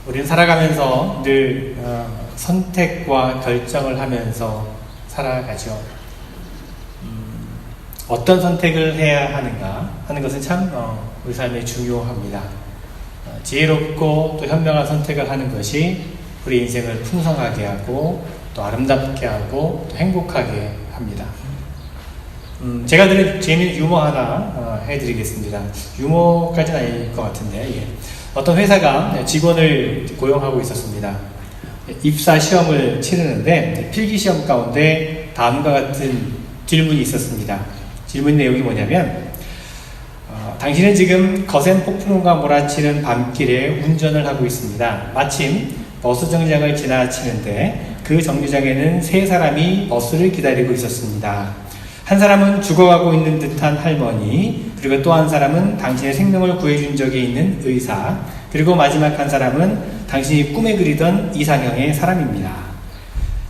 우리는 살아가면서 늘 선택과 결정을 하면서 살아가죠. 어떤 선택을 해야 하는가 하는 것은 참 우리 삶에 중요합니다. 지혜롭고 또 현명한 선택을 하는 것이 우리 인생을 풍성하게 하고 또 아름답게 하고 또 행복하게 합니다. 제가 드린 재미있는 유머 하나 해드리겠습니다. 유머까지는 아닐 것 같은데, 예. 어떤 회사가 직원을 고용하고 있었습니다. 입사 시험을 치르는데 필기시험 가운데 다음과 같은 질문이 있었습니다. 질문 내용이 뭐냐면, 당신은 지금 거센 폭풍우가 몰아치는 밤길에 운전을 하고 있습니다. 마침 버스 정류장을 지나치는데 그 정류장에는 세 사람이 버스를 기다리고 있었습니다. 한 사람은 죽어가고 있는 듯한 할머니, 그리고 또 한 사람은 당신의 생명을 구해준 적이 있는 의사, 그리고 마지막 한 사람은 당신이 꿈에 그리던 이상형의 사람입니다.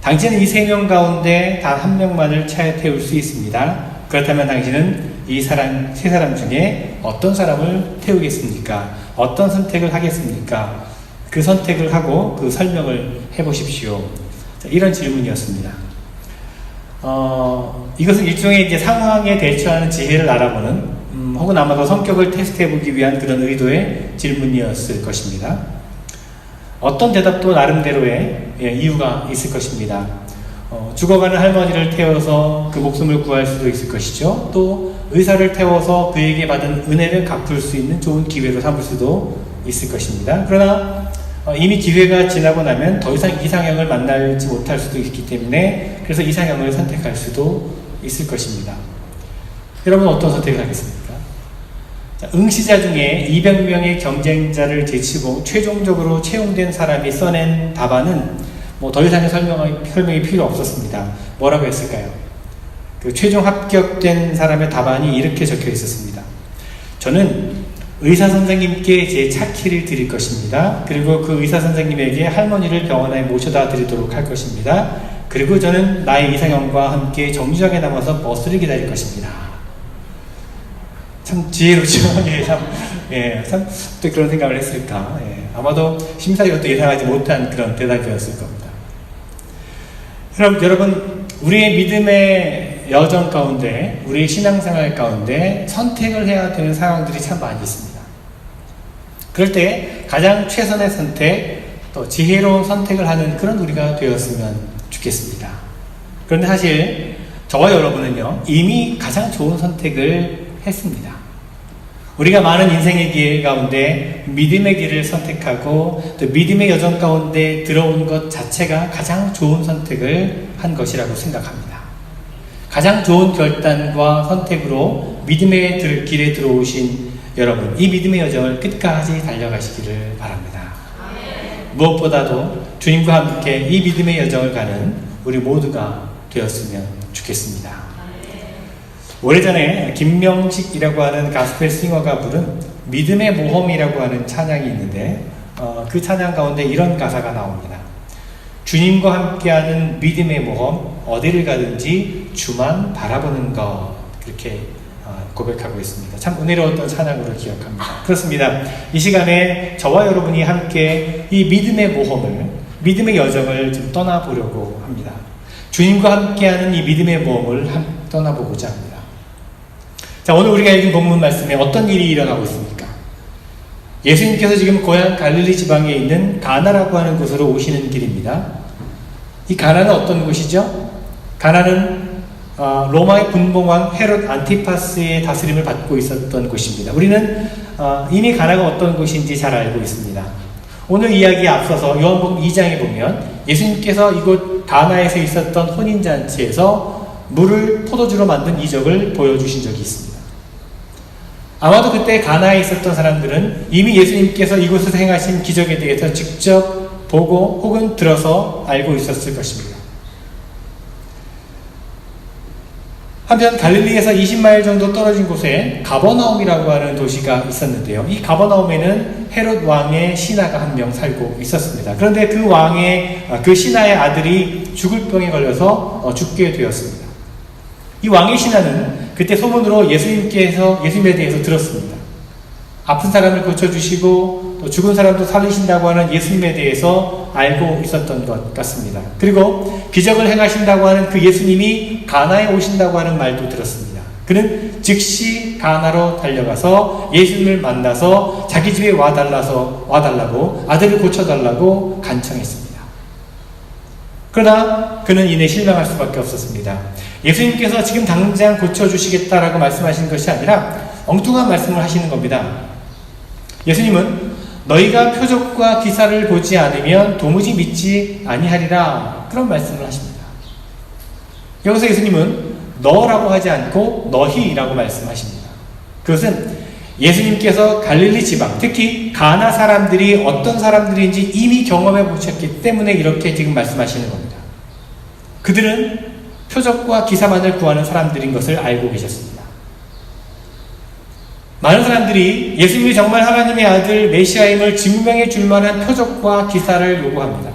당신은 이 세 명 가운데 단 한 명만을 차에 태울 수 있습니다. 그렇다면 당신은 이 세 사람 중에 어떤 사람을 태우겠습니까? 어떤 선택을 하겠습니까? 그 선택을 하고 그 설명을 해보십시오. 자, 이런 질문이었습니다. 이것은 일종의 이제 상황에 대처하는 지혜를 알아보는 혹은 아마도 성격을 테스트해보기 위한 그런 의도의 질문이었을 것입니다. 어떤 대답도 나름대로의 이유가 있을 것입니다. 죽어가는 할머니를 태워서 그 목숨을 구할 수도 있을 것이죠. 또 의사를 태워서 그에게 받은 은혜를 갚을 수 있는 좋은 기회로 삼을 수도 있을 것입니다. 그러나 이미 기회가 지나고 나면 더 이상 이상형을 만나지 못할 수도 있기 때문에 그래서 이상형을 선택할 수도 있을 것입니다. 여러분 어떤 선택을 하겠습니까? 자, 응시자 중에 200명의 경쟁자를 제치고 최종적으로 채용된 사람이 써낸 답안은 뭐 더 이상의 설명이 필요 없었습니다. 뭐라고 했을까요? 그 최종 합격된 사람의 답안이 이렇게 적혀 있었습니다. 저는 의사 선생님께 제 차 키를 드릴 것입니다. 그리고 그 의사 선생님에게 할머니를 병원에 모셔다 드리도록 할 것입니다. 그리고 저는 나의 이상형과 함께 정류장에 남아서 버스를 기다릴 것입니다. 참 지혜롭죠. 참 또 그런 생각을 했을까. 아마도 심사위원도 예상하지 못한 그런 대답이었을 겁니다. 그럼 여러분, 우리의 믿음의 여정 가운데, 우리의 신앙생활 가운데 선택을 해야 되는 상황들이 참 많이 있습니다. 그럴 때 가장 최선의 선택, 또 지혜로운 선택을 하는 그런 우리가 되었으면 좋겠습니다. 그런데 사실 저와 여러분은요, 이미 가장 좋은 선택을 했습니다. 우리가 많은 인생의 길 가운데 믿음의 길을 선택하고 또 믿음의 여정 가운데 들어온 것 자체가 가장 좋은 선택을 한 것이라고 생각합니다. 가장 좋은 결단과 선택으로 믿음의 길에 들어오신 여러분, 이 믿음의 여정을 끝까지 달려가시기를 바랍니다. 무엇보다도 주님과 함께 이 믿음의 여정을 가는 우리 모두가 되었으면 좋겠습니다. 오래전에 김명식이라고 하는 가스펠 싱어가 부른 믿음의 모험이라고 하는 찬양이 있는데 그 찬양 가운데 이런 가사가 나옵니다. 주님과 함께하는 믿음의 모험, 어디를 가든지 주만 바라보는 것, 그렇게 고백하고 있습니다. 참 은혜로웠던 찬양으로 기억합니다. 그렇습니다. 이 시간에 저와 여러분이 함께 이 믿음의 모험을, 믿음의 여정을 좀 떠나보려고 합니다. 주님과 함께하는 이 믿음의 모험을 떠나보고자 합니다. 자, 오늘 우리가 읽은 본문 말씀에 어떤 일이 일어나고 있습니까? 예수님께서 지금 고향 갈릴리 지방에 있는 가나라고 하는 곳으로 오시는 길입니다. 이 가나는 어떤 곳이죠? 가나는 로마의 분봉왕 헤롯 안티파스의 다스림을 받고 있었던 곳입니다. 우리는 이미 가나가 어떤 곳인지 잘 알고 있습니다. 오늘 이야기에 앞서서 요한복음 2장에 보면 예수님께서 이곳 가나에서 있었던 혼인잔치에서 물을 포도주로 만든 이적을 보여주신 적이 있습니다. 아마도 그때 가나에 있었던 사람들은 이미 예수님께서 이곳에서 행하신 기적에 대해서 직접 보고 혹은 들어서 알고 있었을 것입니다. 한편 갈릴리에서 20마일 정도 떨어진 곳에 가버나움이라고 하는 도시가 있었는데요. 이 가버나움에는 헤롯 왕의 신하가 한 명 살고 있었습니다. 그런데 그 신하의 아들이 죽을 병에 걸려서 죽게 되었습니다. 이 왕의 신하는 그때 소문으로 예수님에 대해서 들었습니다. 아픈 사람을 고쳐주시고 또 죽은 사람도 살리신다고 하는 예수님에 대해서 알고 있었던 것 같습니다. 그리고 기적을 행하신다고 하는 그 예수님이 가나에 오신다고 하는 말도 들었습니다. 그는 즉시 가나로 달려가서 예수님을 만나서 자기 집에 와달라고 아들을 고쳐달라고 간청했습니다. 그러나 그는 이내 실망할 수밖에 없었습니다. 예수님께서 지금 당장 고쳐주시겠다라고 말씀하시는 것이 아니라 엉뚱한 말씀을 하시는 겁니다. 예수님은 너희가 표적과 기사를 보지 않으면 도무지 믿지 아니하리라, 그런 말씀을 하십니다. 여기서 예수님은 너라고 하지 않고 너희라고 말씀하십니다. 그것은 예수님께서 갈릴리 지방, 특히 가나 사람들이 어떤 사람들인지 이미 경험해 보셨기 때문에 이렇게 지금 말씀하시는 겁니다. 그들은 표적과 기사만을 구하는 사람들인 것을 알고 계셨습니다. 많은 사람들이 예수님이 정말 하나님의 아들 메시아임을 증명해 줄 만한 표적과 기사를 요구합니다.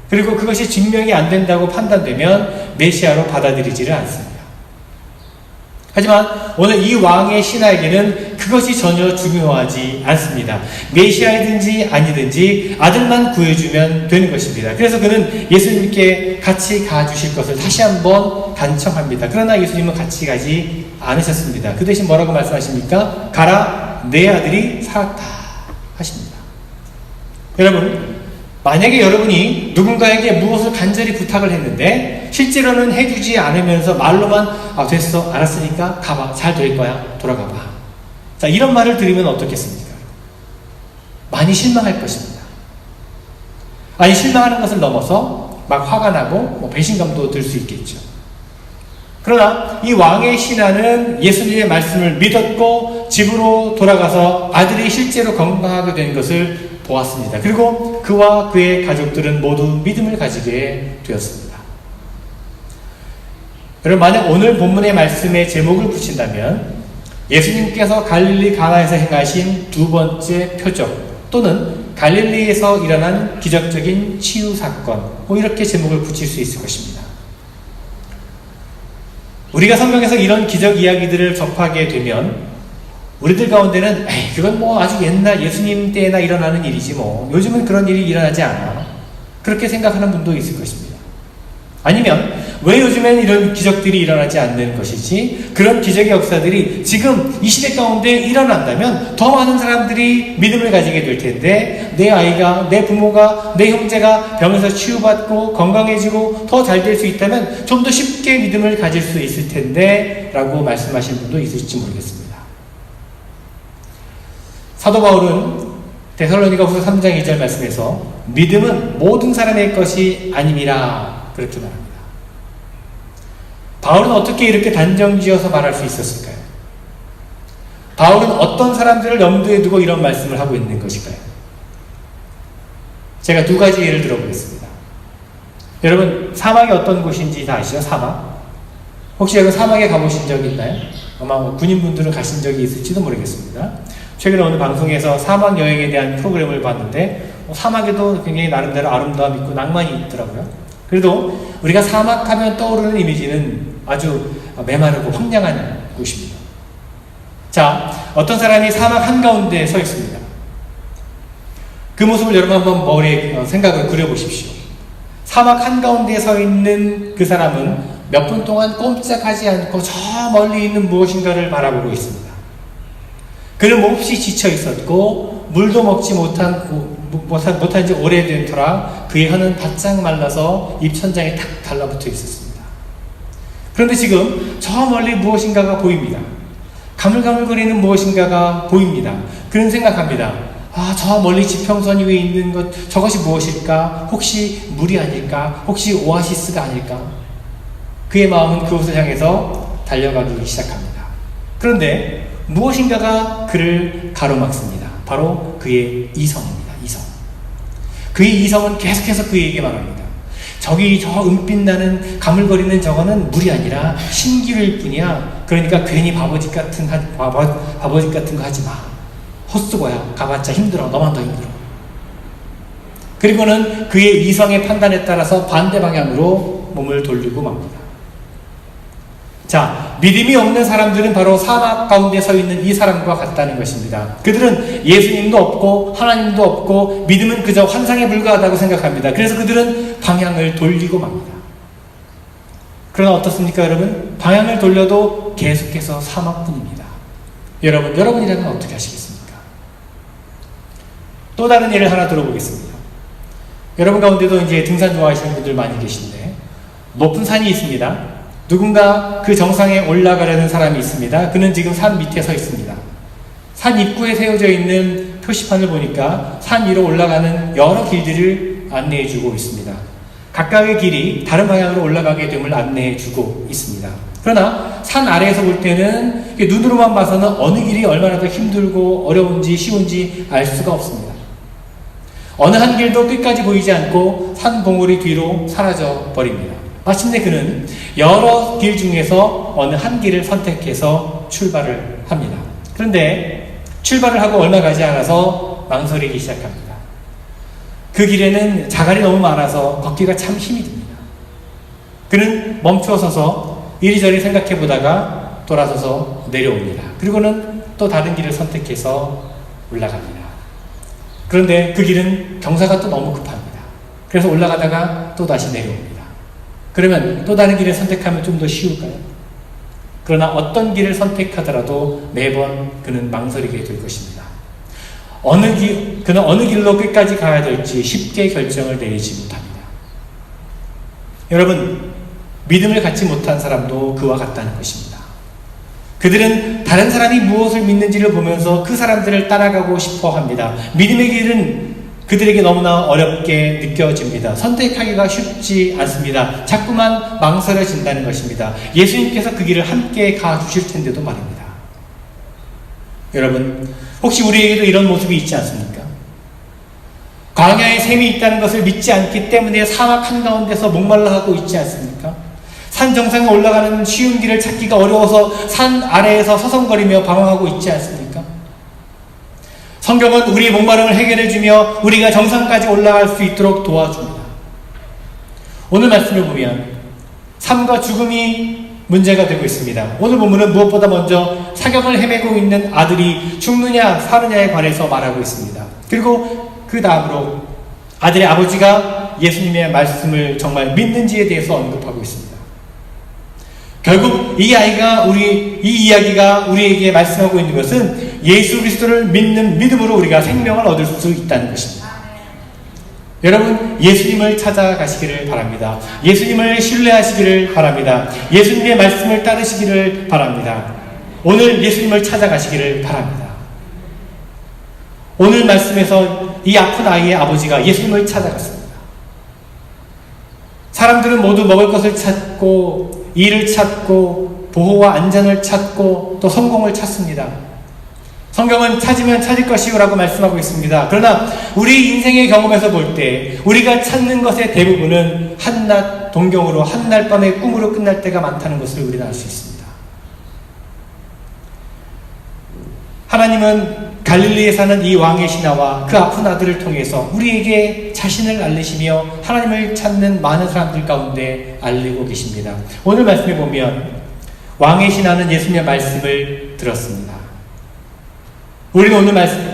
그리고 그것이 증명이 안 된다고 판단되면 메시아로 받아들이지를 않습니다. 하지만 오늘 이 왕의 신하에게는 그것이 전혀 중요하지 않습니다. 메시아이든지 아니든지 아들만 구해주면 되는 것입니다. 그래서 그는 예수님께 같이 가주실 것을 다시 한번 간청합니다. 그러나 예수님은 같이 가지 않으셨습니다. 그 대신 뭐라고 말씀하십니까? 가라, 내 아들이 살았다 하십니다. 여러분, 만약에 여러분이 누군가에게 무엇을 간절히 부탁을 했는데 실제로는 해주지 않으면서 말로만 됐어, 알았으니까 가봐, 잘 될 거야, 돌아가봐, 자, 이런 말을 들으면 어떻겠습니까? 많이 실망할 것입니다. 아니, 실망하는 것을 넘어서 막 화가 나고 배신감도 들 수 있겠죠. 그러나 이 왕의 신하는 예수님의 말씀을 믿었고 집으로 돌아가서 아들이 실제로 건강하게 된 것을 보았습니다. 그리고 그와 그의 가족들은 모두 믿음을 가지게 되었습니다. 여러분, 만약 오늘 본문의 말씀에 제목을 붙인다면 예수님께서 갈릴리 가나에서 행하신 두 번째 표적, 또는 갈릴리에서 일어난 기적적인 치유 사건, 이렇게 제목을 붙일 수 있을 것입니다. 우리가 성경에서 이런 기적 이야기들을 접하게 되면 우리들 가운데는 그건 아주 옛날 예수님 때나 일어나는 일이지 요즘은 그런 일이 일어나지 않아, 그렇게 생각하는 분도 있을 것입니다. 아니면 왜 요즘엔 이런 기적들이 일어나지 않는 것이지, 그런 기적의 역사들이 지금 이 시대 가운데 일어난다면 더 많은 사람들이 믿음을 가지게 될 텐데, 내 아이가, 내 부모가, 내 형제가 병에서 치유받고 건강해지고 더 잘 될 수 있다면 좀 더 쉽게 믿음을 가질 수 있을 텐데 라고 말씀하신 분도 있을지 모르겠습니다. 사도 바울은 데살로니가후서 3장 2절 말씀에서 믿음은 모든 사람의 것이 아님이라, 그렇게 말합니다. 바울은 어떻게 이렇게 단정지어서 말할 수 있었을까요? 바울은 어떤 사람들을 염두에 두고 이런 말씀을 하고 있는 것일까요? 제가 두 가지 예를 들어보겠습니다. 여러분, 사막이 어떤 곳인지 다 아시죠? 사막. 혹시 여기 사막에 가보신 적이 있나요? 아마 군인분들은 가신 적이 있을지도 모르겠습니다. 최근에 어느 방송에서 사막 여행에 대한 프로그램을 봤는데 사막에도 굉장히 나름대로 아름다움이 있고 낭만이 있더라고요. 그래도 우리가 사막 하면 떠오르는 이미지는 아주 메마르고 황량한 곳입니다. 자, 어떤 사람이 사막 한가운데에 서 있습니다. 그 모습을 여러분 한번 머리에 생각을 그려보십시오. 사막 한가운데에 서 있는 그 사람은 몇 분 동안 꼼짝하지 않고 저 멀리 있는 무엇인가를 바라보고 있습니다. 그는 몹시 지쳐 있었고 물도 먹지 못한 지 오래된 터라 그의 혀는 바짝 말라서 입천장에 탁 달라붙어 있었습니다. 그런데 지금 저 멀리 무엇인가가 보입니다. 가물가물거리는 무엇인가가 보입니다. 그는 생각합니다. 저 멀리 지평선 위에 있는 것, 저것이 무엇일까? 혹시 물이 아닐까? 혹시 오아시스가 아닐까? 그의 마음은 그곳을 향해서 달려가기 시작합니다. 그런데 무엇인가가 그를 가로막습니다. 바로 그의 이성입니다. 이성. 그의 이성은 계속해서 그에게 말합니다. 저기 저 은빛 나는 가물거리는 저거는 물이 아니라 신기루일 뿐이야. 그러니까 괜히 바보짓 같은 거 하지 마. 헛수고야. 가봤자 힘들어. 너만 더 힘들어. 그리고는 그의 이성의 판단에 따라서 반대 방향으로 몸을 돌리고 맙니다. 자, 믿음이 없는 사람들은 바로 사막 가운데 서 있는 이 사람과 같다는 것입니다. 그들은 예수님도 없고 하나님도 없고 믿음은 그저 환상에 불과하다고 생각합니다. 그래서 그들은 방향을 돌리고 맙니다. 그러나 어떻습니까, 여러분? 방향을 돌려도 계속해서 사막뿐입니다. 여러분이라면 어떻게 하시겠습니까? 또 다른 예를 하나 들어보겠습니다. 여러분 가운데도 이제 등산 좋아하시는 분들 많이 계신데, 높은 산이 있습니다. 누군가 그 정상에 올라가려는 사람이 있습니다. 그는 지금 산 밑에 서 있습니다. 산 입구에 세워져 있는 표시판을 보니까 산 위로 올라가는 여러 길들을 안내해 주고 있습니다. 각각의 길이 다른 방향으로 올라가게 됨을 안내해 주고 있습니다. 그러나 산 아래에서 볼 때는 눈으로만 봐서는 어느 길이 얼마나 더 힘들고 어려운지 쉬운지 알 수가 없습니다. 어느 한 길도 끝까지 보이지 않고 산 봉우리 뒤로 사라져 버립니다. 마침내 그는 여러 길 중에서 어느 한 길을 선택해서 출발을 합니다. 그런데 출발을 하고 얼마 가지 않아서 망설이기 시작합니다. 그 길에는 자갈이 너무 많아서 걷기가 참 힘이 듭니다. 그는 멈추어 서서 이리저리 생각해 보다가 돌아서서 내려옵니다. 그리고는 또 다른 길을 선택해서 올라갑니다. 그런데 그 길은 경사가 또 너무 급합니다. 그래서 올라가다가 또 다시 내려옵니다. 그러면 또 다른 길을 선택하면 좀 더 쉬울까요? 그러나 어떤 길을 선택하더라도 매번 그는 망설이게 될 것입니다. 그는 어느 길로 끝까지 가야 될지 쉽게 결정을 내리지 못합니다. 여러분, 믿음을 갖지 못한 사람도 그와 같다는 것입니다. 그들은 다른 사람이 무엇을 믿는지를 보면서 그 사람들을 따라가고 싶어 합니다. 믿음의 길은 그들에게 너무나 어렵게 느껴집니다. 선택하기가 쉽지 않습니다. 자꾸만 망설여진다는 것입니다. 예수님께서 그 길을 함께 가주실 텐데도 말입니다. 여러분, 혹시 우리에게도 이런 모습이 있지 않습니까? 광야에 샘이 있다는 것을 믿지 않기 때문에 사막 한가운데서 목말라 하고 있지 않습니까? 산 정상에 올라가는 쉬운 길을 찾기가 어려워서 산 아래에서 서성거리며 방황하고 있지 않습니까? 성경은 우리의 목마름을 해결해주며 우리가 정상까지 올라갈 수 있도록 도와줍니다. 오늘 말씀을 보면 삶과 죽음이 문제가 되고 있습니다. 오늘 본문은 무엇보다 먼저 사경을 헤매고 있는 아들이 죽느냐 사느냐에 관해서 말하고 있습니다. 그리고 그 다음으로 아들의 아버지가 예수님의 말씀을 정말 믿는지에 대해서 언급하고 있습니다. 결국 이 이야기가 우리에게 말씀하고 있는 것은 예수 그리스도를 믿는 믿음으로 우리가 생명을 얻을 수 있다는 것입니다. 여러분, 예수님을 찾아가시기를 바랍니다. 예수님을 신뢰하시기를 바랍니다. 예수님의 말씀을 따르시기를 바랍니다. 오늘 예수님을 찾아가시기를 바랍니다. 오늘 말씀에서 이 아픈 아이의 아버지가 예수님을 찾아갔습니다. 사람들은 모두 먹을 것을 찾고 일을 찾고 보호와 안전을 찾고 또 성공을 찾습니다. 성경은 찾으면 찾을 것이요라고 말씀하고 있습니다. 그러나 우리 인생의 경험에서 볼 때 우리가 찾는 것의 대부분은 한낮 동경으로 한날 밤의 꿈으로 끝날 때가 많다는 것을 우리는 알 수 있습니다. 하나님은 갈릴리에 사는 이 왕의 신하와 그 아픈 아들을 통해서 우리에게 자신을 알리시며 하나님을 찾는 많은 사람들 가운데 알리고 계십니다. 오늘 말씀에 보면 왕의 신하는 예수님의 말씀을 들었습니다. 우리는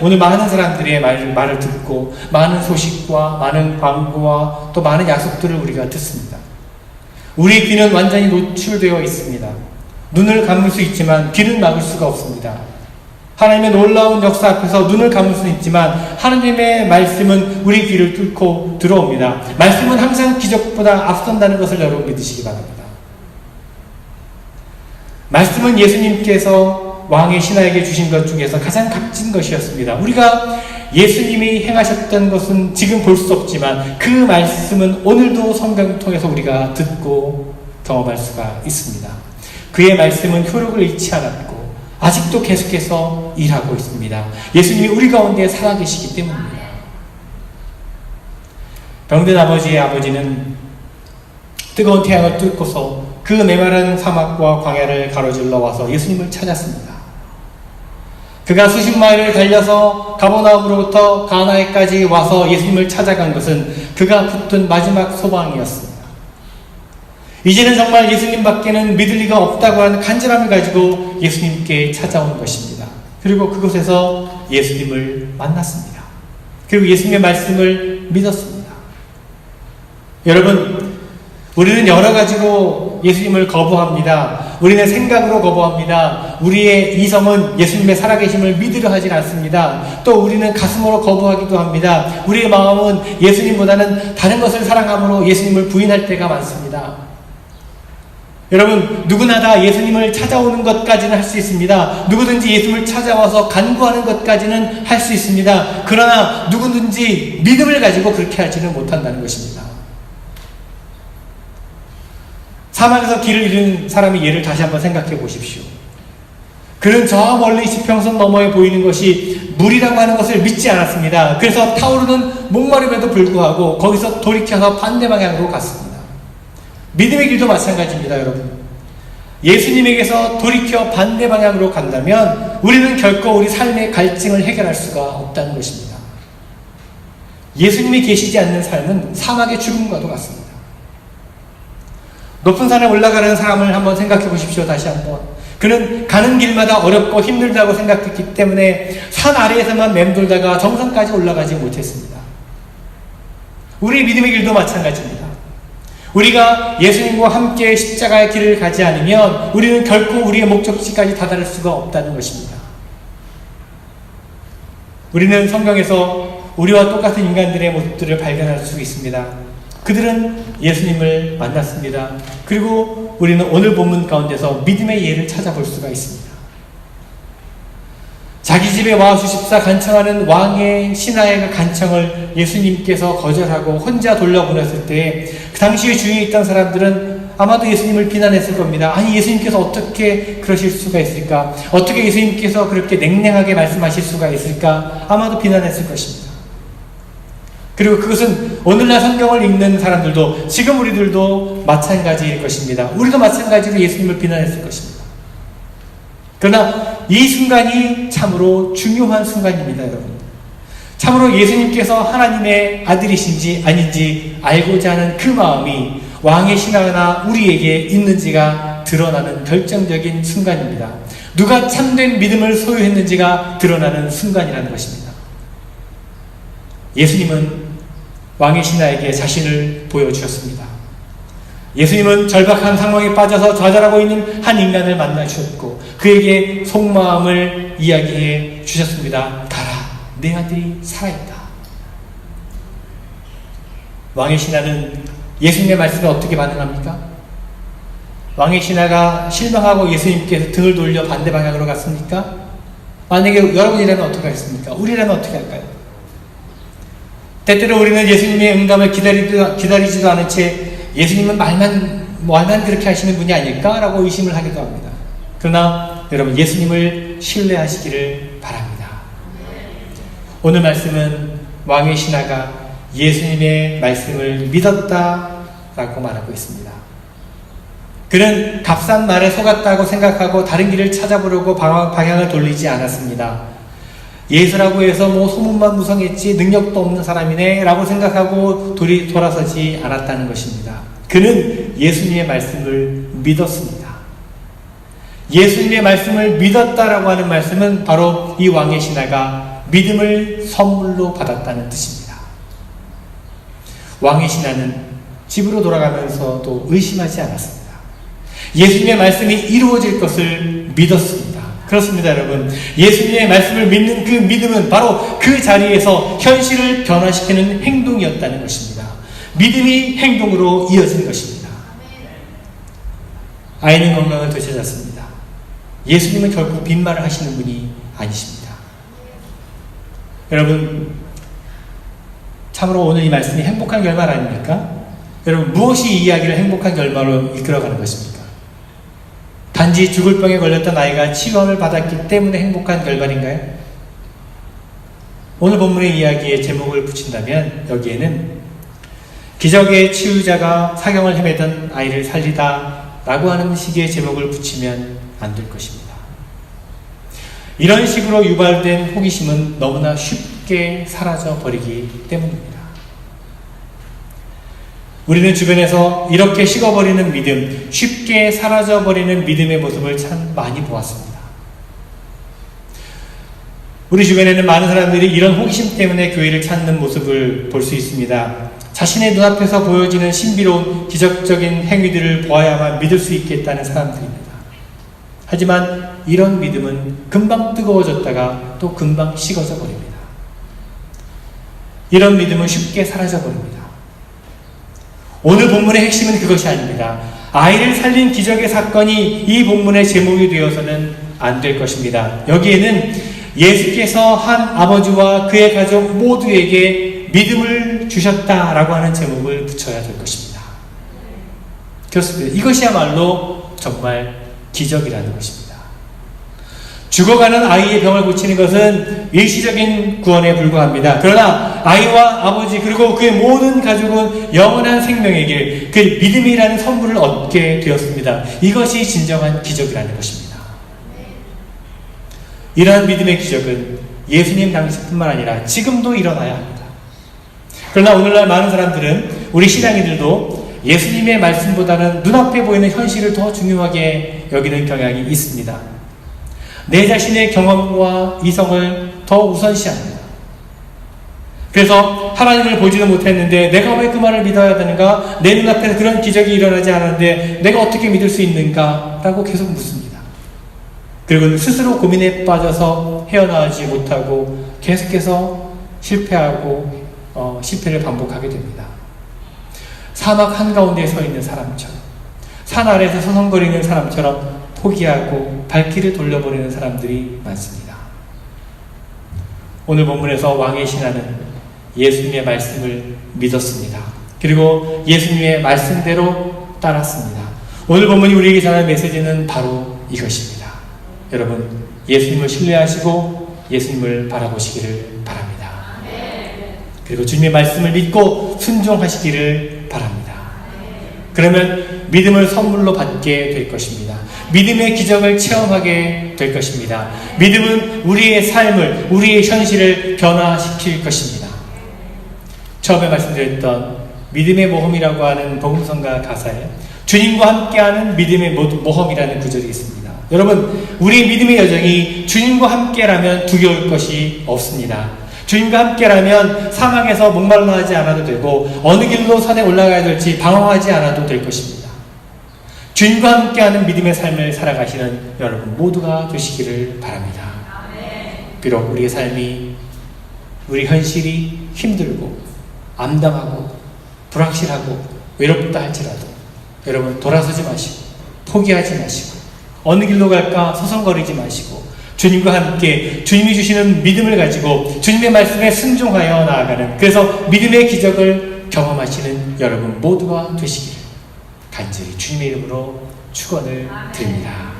오늘 많은 사람들의 말을 듣고 많은 소식과 많은 광고와 또 많은 약속들을 우리가 듣습니다. 우리 귀는 완전히 노출되어 있습니다. 눈을 감을 수 있지만 귀는 막을 수가 없습니다. 하나님의 놀라운 역사 앞에서 눈을 감을 수는 있지만 하나님의 말씀은 우리 귀를 뚫고 들어옵니다. 말씀은 항상 기적보다 앞선다는 것을 여러분 믿으시기 바랍니다. 말씀은 예수님께서 왕의 신하에게 주신 것 중에서 가장 값진 것이었습니다. 우리가 예수님이 행하셨던 것은 지금 볼 수 없지만 그 말씀은 오늘도 성경을 통해서 우리가 듣고 경험할 수가 있습니다. 그의 말씀은 효력을 잃지 않았고 아직도 계속해서 일하고 있습니다. 예수님이 우리 가운데 살아계시기 때문입니다. 병든 아버지의 아버지는 뜨거운 태양을 뚫고서 그 메마른 사막과 광야를 가로질러 와서 예수님을 찾았습니다. 그가 수십 마일을 달려서 가버나움으로부터 가나에까지 와서 예수님을 찾아간 것은 그가 붙든 마지막 소망이었습니다. 이제는 정말 예수님밖에는 믿을 리가 없다고 하는 간절함을 가지고 예수님께 찾아오는 것입니다. 그리고 그곳에서 예수님을 만났습니다. 그리고 예수님의 말씀을 믿었습니다. 여러분, 우리는 여러 가지로 예수님을 거부합니다. 우리는 생각으로 거부합니다. 우리의 이성은 예수님의 살아계심을 믿으려 하질 않습니다. 또 우리는 가슴으로 거부하기도 합니다. 우리의 마음은 예수님보다는 다른 것을 사랑함으로 예수님을 부인할 때가 많습니다. 여러분, 누구나 다 예수님을 찾아오는 것까지는 할 수 있습니다. 누구든지 예수님을 찾아와서 간구하는 것까지는 할 수 있습니다. 그러나 누구든지 믿음을 가지고 그렇게 하지는 못한다는 것입니다. 사막에서 길을 잃은 사람의 예를 다시 한번 생각해 보십시오. 그는 저 멀리 지평선 너머에 보이는 것이 물이라고 하는 것을 믿지 않았습니다. 그래서 타오르는 목마름에도 불구하고 거기서 돌이켜서 반대 방향으로 갔습니다. 믿음의 길도 마찬가지입니다, 여러분. 예수님에게서 돌이켜 반대 방향으로 간다면 우리는 결코 우리 삶의 갈증을 해결할 수가 없다는 것입니다. 예수님이 계시지 않는 삶은 사막의 죽음과도 같습니다. 높은 산에 올라가는 사람을 한번 생각해 보십시오. 다시 한번. 그는 가는 길마다 어렵고 힘들다고 생각했기 때문에 산 아래에서만 맴돌다가 정상까지 올라가지 못했습니다. 우리 믿음의 길도 마찬가지입니다. 우리가 예수님과 함께 십자가의 길을 가지 않으면 우리는 결코 우리의 목적지까지 다다를 수가 없다는 것입니다. 우리는 성경에서 우리와 똑같은 인간들의 모습들을 발견할 수 있습니다. 그들은 예수님을 만났습니다. 그리고 우리는 오늘 본문 가운데서 믿음의 예를 찾아볼 수가 있습니다. 자기 집에 와 주십사 간청하는 왕의 신하의 간청을 예수님께서 거절하고 혼자 돌려보냈을 때 그 당시에 주위에 있던 사람들은 아마도 예수님을 비난했을 겁니다. 아니, 예수님께서 어떻게 그러실 수가 있을까? 어떻게 예수님께서 그렇게 냉랭하게 말씀하실 수가 있을까? 아마도 비난했을 것입니다. 그리고 그것은 오늘날 성경을 읽는 사람들도, 지금 우리들도 마찬가지일 것입니다. 우리도 마찬가지로 예수님을 비난했을 것입니다. 그러나 이 순간이 참으로 중요한 순간입니다, 여러분. 참으로 예수님께서 하나님의 아들이신지 아닌지 알고자 하는 그 마음이 왕의 신하나 우리에게 있는지가 드러나는 결정적인 순간입니다. 누가 참된 믿음을 소유했는지가 드러나는 순간이라는 것입니다. 예수님은 왕의 신하에게 자신을 보여주셨습니다. 예수님은 절박한 상황에 빠져서 좌절하고 있는 한 인간을 만나 주셨고 그에게 속마음을 이야기해 주셨습니다. 가라, 내 아들이 살아있다. 왕의 신하는 예수님의 말씀에 어떻게 반응합니까? 왕의 신하가 실망하고 예수님께서 등을 돌려 반대 방향으로 갔습니까? 만약에 여러분이라면 어떻게 하겠습니까? 우리라면 어떻게 할까요? 때때로 우리는 예수님의 응답을 기다리지도 않은 채 예수님은 말만 그렇게 하시는 분이 아닐까라고 의심을 하기도 합니다. 그러나 여러분, 예수님을 신뢰하시기를 바랍니다. 오늘 말씀은 왕의 신하가 예수님의 말씀을 믿었다라고 말하고 있습니다. 그는 값싼 말에 속았다고 생각하고 다른 길을 찾아보려고 방향을 돌리지 않았습니다. 예수라고 해서 소문만 무성했지 능력도 없는 사람이네 라고 생각하고 돌아서지 않았다는 것입니다. 그는 예수님의 말씀을 믿었습니다. 예수님의 말씀을 믿었다라고 하는 말씀은 바로 이 왕의 신하가 믿음을 선물로 받았다는 뜻입니다. 왕의 신하는 집으로 돌아가면서도 의심하지 않았습니다. 예수님의 말씀이 이루어질 것을 믿었습니다. 그렇습니다, 여러분. 예수님의 말씀을 믿는 그 믿음은 바로 그 자리에서 현실을 변화시키는 행동이었다는 것입니다. 믿음이 행동으로 이어진 것입니다. 아이는 건강을 되찾았습니다. 예수님은 결국 빈말을 하시는 분이 아니십니다. 여러분, 참으로 오늘 이 말씀이 행복한 결말 아닙니까? 여러분, 무엇이 이 이야기를 행복한 결말로 이끌어가는 것입니까? 단지 죽을 병에 걸렸던 아이가 치유함을 받았기 때문에 행복한 결말인가요? 오늘 본문의 이야기에 제목을 붙인다면 여기에는 기적의 치유자가 사경을 헤매던 아이를 살리다 라고 하는 식의 제목을 붙이면 안 될 것입니다. 이런 식으로 유발된 호기심은 너무나 쉽게 사라져 버리기 때문입니다. 우리는 주변에서 이렇게 식어버리는 믿음, 쉽게 사라져버리는 믿음의 모습을 참 많이 보았습니다. 우리 주변에는 많은 사람들이 이런 호기심 때문에 교회를 찾는 모습을 볼 수 있습니다. 자신의 눈앞에서 보여지는 신비로운 기적적인 행위들을 보아야만 믿을 수 있겠다는 사람들입니다. 하지만 이런 믿음은 금방 뜨거워졌다가 또 금방 식어져 버립니다. 이런 믿음은 쉽게 사라져 버립니다. 오늘 본문의 핵심은 그것이 아닙니다. 아이를 살린 기적의 사건이 이 본문의 제목이 되어서는 안 될 것입니다. 여기에는 예수께서 한 아버지와 그의 가족 모두에게 믿음을 주셨다라고 하는 제목을 붙여야 될 것입니다. 그렇습니다. 이것이야말로 정말 기적이라는 것입니다. 죽어가는 아이의 병을 고치는 것은 일시적인 구원에 불과합니다. 그러나 아이와 아버지 그리고 그의 모든 가족은 영원한 생명의 길, 그 믿음이라는 선물을 얻게 되었습니다. 이것이 진정한 기적이라는 것입니다. 이러한 믿음의 기적은 예수님 당시뿐만 아니라 지금도 일어나야 합니다. 그러나 오늘날 많은 사람들은, 우리 신앙인들도 예수님의 말씀보다는 눈앞에 보이는 현실을 더 중요하게 여기는 경향이 있습니다. 내 자신의 경험과 이성을 더 우선시합니다. 그래서 하나님을 보지도 못했는데 내가 왜 그 말을 믿어야 되는가? 내 눈앞에서 그런 기적이 일어나지 않았는데 내가 어떻게 믿을 수 있는가? 라고 계속 묻습니다. 그리고 스스로 고민에 빠져서 헤어나오지 못하고 계속해서 실패하고 실패를 반복하게 됩니다. 사막 한가운데 서 있는 사람처럼, 산 아래에서 서성거리는 사람처럼 포기하고 발길을 돌려버리는 사람들이 많습니다. 오늘 본문에서 왕의 신하는 예수님의 말씀을 믿었습니다. 그리고 예수님의 말씀대로 따랐습니다. 오늘 본문이 우리에게 전하는 메시지는 바로 이것입니다. 여러분, 예수님을 신뢰하시고 예수님을 바라보시기를 바랍니다. 그리고 주님의 말씀을 믿고 순종하시기를 바랍니다. 그러면 믿음을 선물로 받게 될 것입니다. 믿음의 기적을 체험하게 될 것입니다. 믿음은 우리의 삶을, 우리의 현실을 변화시킬 것입니다. 처음에 말씀드렸던 믿음의 모험이라고 하는 복음성가 가사에 주님과 함께하는 믿음의 모험이라는 구절이 있습니다. 여러분, 우리의 믿음의 여정이 주님과 함께라면 두려울 것이 없습니다. 주님과 함께라면 사막에서 목말라 하지 않아도 되고 어느 길로 산에 올라가야 될지 방황하지 않아도 될 것입니다. 주님과 함께하는 믿음의 삶을 살아가시는 여러분 모두가 되시기를 바랍니다. 비록 우리의 삶이, 우리 현실이 힘들고 암담하고 불확실하고 외롭다 할지라도 여러분 돌아서지 마시고 포기하지 마시고 어느 길로 갈까 서성거리지 마시고 주님과 함께 주님이 주시는 믿음을 가지고 주님의 말씀에 순종하여 나아가는, 그래서 믿음의 기적을 경험하시는 여러분 모두가 되시기를 간절히 주님의 이름으로 축원을 드립니다.